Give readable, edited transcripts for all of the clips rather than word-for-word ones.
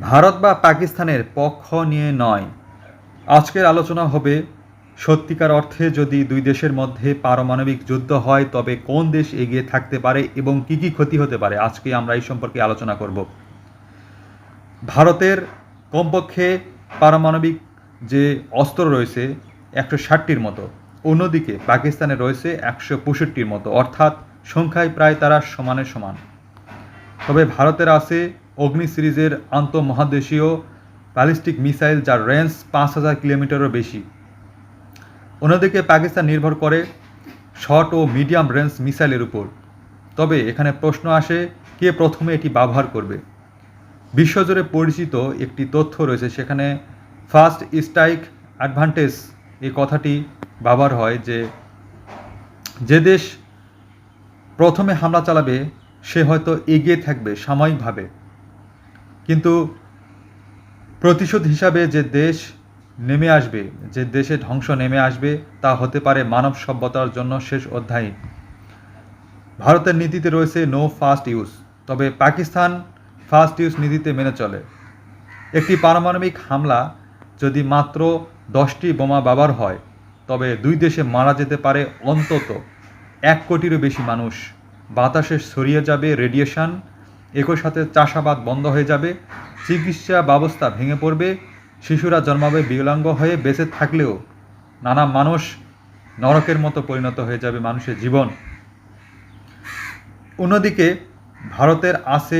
ভারত বা পাকিস্তানের পক্ষ নিয়ে নয়, আজকের আলোচনা হবে সত্যিকার অর্থে যদি দুই দেশের মধ্যে পারমাণবিক যুদ্ধ হয় তবে কোন দেশ এগিয়ে থাকতে পারে এবং কী কী ক্ষতি হতে পারে। আজকে আমরা এই সম্পর্কে আলোচনা করব। ভারতের কমপক্ষে পারমাণবিক যে অস্ত্র রয়েছে 160টির মতো, অন্যদিকে পাকিস্তানের রয়েছে 165টির মতো, অর্থাৎ সংখ্যায় প্রায় তারা সমানে সমান। তবে ভারতের আছে অগ্নি সিরিজের আন্তঃমহাদেশীয় ব্যালিস্টিক মিসাইল যার রেঞ্জ 5000 কিলোমিটারও বেশি। অন্যদিকে পাকিস্তান নির্ভর করে শর্ট ও মিডিয়াম রেঞ্জ মিসাইলের উপর। তবে এখানে প্রশ্ন আসে, কে প্রথমে এটি ব্যবহার করবে। বিশ্বজুড়ে পরিচিত একটি তথ্য রয়েছে, সেখানে ফার্স্ট স্ট্রাইক অ্যাডভান্টেজ এই কথাটি ব্যবহার হয় যে দেশ প্রথমে হামলা চালাবে সে হয়তো এগিয়ে থাকবে সাময়িকভাবে, কিন্তু প্রতিশোধ হিসাবে যে দেশ নেমে আসবে, যে দেশে ধ্বংস নেমে আসবে তা হতে পারে মানব সভ্যতার জন্য শেষ অধ্যায়। ভারতের নীতিতে রয়েছে নো ফার্স্ট ইউজ, তবে পাকিস্তান ফার্স্ট ইউজ নীতিতে মেনে চলে। একটি পারমাণবিক হামলা যদি মাত্র 10টি বোমা ব্যবহার হয় তবে দুই দেশে মারা যেতে পারে অন্তত 1 কোটিরও বেশি মানুষ। বাতাসে ছড়িয়ে যাবে রেডিয়েশন, একই সাথে চাষাবাদ বন্ধ হয়ে যাবে, চিকিৎসা ব্যবস্থা ভেঙে পড়বে, শিশুরা জন্মাবে বিকলাঙ্গ হয়ে, বেঁচে থাকলেও নানা মানুষ নরকের মতো পরিণত হয়ে যাবে মানুষের জীবন। অন্যদিকে ভারতের আছে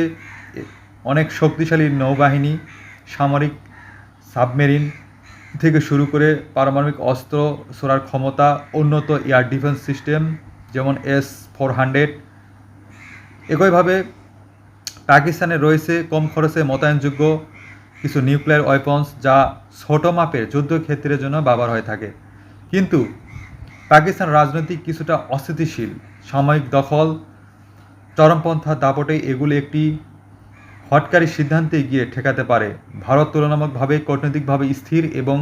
অনেক শক্তিশালী নৌবাহিনী, সামরিক সাবমেরিন থেকে শুরু করে পারমাণবিক অস্ত্র ছোড়ার ক্ষমতা, উন্নত এয়ার ডিফেন্স সিস্টেম যেমন S-400। একইভাবে পাকিস্তানে রয়েছে কম খরচে মোতায়েনযোগ্য কিছু নিউক্লিয়ার ওয়েপন্স যা ছোট মাপের যুদ্ধক্ষেত্রের জন্য ব্যবহার হয়ে থাকে। কিন্তু পাকিস্তান রাজনৈতিক কিছুটা অস্থিতিশীল, সাময়িক দখল, চরমপন্থা দাপটে এগুলো একটি হটকারী সিদ্ধান্তে গিয়ে ঠেকাতে পারে। ভারত তুলনামূলকভাবে কূটনৈতিকভাবে স্থির এবং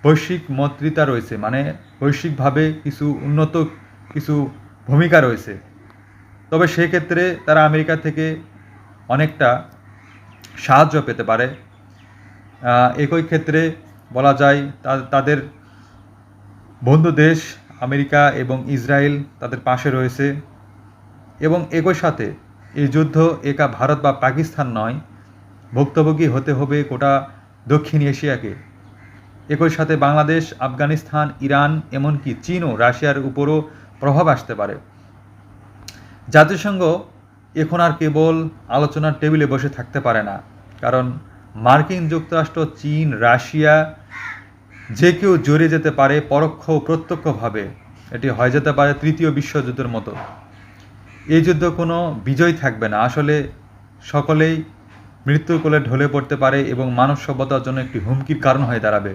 বৈশ্বিক মৈত্রীতা রয়েছে, মানে বৈশ্বিকভাবে কিছু উন্নত কিছু ভূমিকা রয়েছে। তবে সেক্ষেত্রে তারা আমেরিকা থেকে অনেকটা সাহায্য পেতে পারে। একই ক্ষেত্রে বলা যায় তাদের বন্ধু দেশ আমেরিকা এবং ইসরায়েল তাদের পাশে রয়েছে। এবং একই সাথে এই যুদ্ধ একা ভারত বা পাকিস্তান নয়, ভুক্তভোগী হতে হবে গোটা দক্ষিণ এশিয়াকে। একই সাথে বাংলাদেশ, আফগানিস্তান, ইরান, এমনকি চীন ও রাশিয়ার উপরও প্রভাব আসতে পারে। জাতিসংঘ এখন আর কেবল আলোচনার টেবিলে বসে থাকতে পারে না, কারণ মার্কিন যুক্তরাষ্ট্র, চীন, রাশিয়া যে কেউ জড়িয়ে যেতে পারে পরোক্ষ ও প্রত্যক্ষভাবে। এটি হয়ে যেতে পারে তৃতীয় বিশ্বযুদ্ধের মতো। এই যুদ্ধ কোনো বিজয় থাকবে না, আসলে সকলেই মৃত্যুর কোলে ঢলে পড়তে পারে এবং মানব সভ্যতার জন্য একটি হুমকির কারণ হয়ে দাঁড়াবে।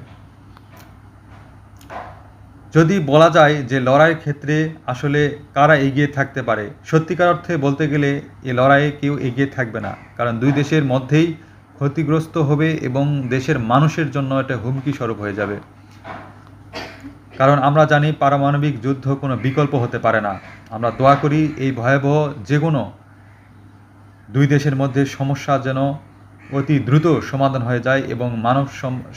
যদি বলা যায় যে লড়াইয়ের ক্ষেত্রে আসলে কারা এগিয়ে থাকতে পারে, সত্যিকার অর্থে বলতে গেলে এ লড়াইয়ে কেউ এগিয়ে থাকবে না, কারণ দুই দেশের মধ্যেই ক্ষতিগ্রস্ত হবে এবং দেশের মানুষের জন্য এটা হুমকি স্বরূপ হয়ে যাবে। কারণ আমরা জানি পারমাণবিক যুদ্ধ কোনো বিকল্প হতে পারে না। আমরা দোয়া করি এই ভয়াবহ যে কোনো দুই দেশের মধ্যে সমস্যা যেন অতি দ্রুত সমাধান হয়ে যায় এবং মানব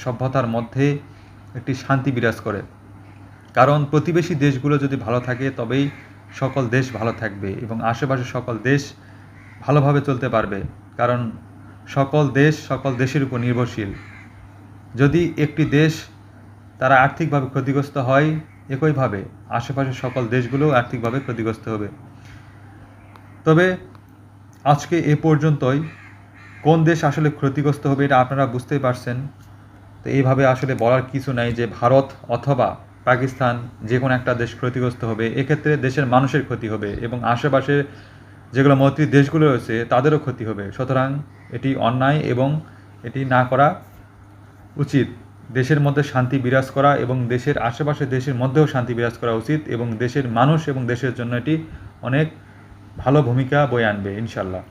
সভ্যতার মধ্যে একটি শান্তি বিরাজ করে। কারণ প্রতিবেশী দেশগুলো যদি ভালো থাকে তবেই সকল দেশ ভালো থাকবে এবং আশেপাশে সকল দেশ ভালোভাবে চলতে পারবে, কারণ সকল দেশের উপর নির্ভরশীল। যদি একটি দেশ তারা আর্থিকভাবে ক্ষতিগ্রস্ত হয়, একইভাবে আশেপাশের সকল দেশগুলোও আর্থিকভাবে ক্ষতিগ্রস্ত হবে। তবে আজকে এ পর্যন্তই। কোন দেশ আসলে ক্ষতিগ্রস্ত হবে এটা আপনারা বুঝতেই পারছেন। তো এইভাবে আসলে বলার কিছু নাই যে ভারত অথবা পাকিস্তান যে কোনো একটা দেশ ক্ষতিগ্রস্ত হবে, এক্ষেত্রে দেশের মানুষের ক্ষতি হবে এবং আশেপাশে যেগুলো মৈত্রী দেশগুলো রয়েছে তাদেরও ক্ষতি হবে। সুতরাং এটি অন্যায় এবং এটি না করা উচিত। দেশের মধ্যে শান্তি বিরাজ করা এবং দেশের আশেপাশে দেশের মধ্যেও শান্তি বিরাজ করা উচিত এবং দেশের মানুষ এবং দেশের জন্য এটি অনেক ভালো ভূমিকা বয়ে আনবে ইনশাল্লাহ।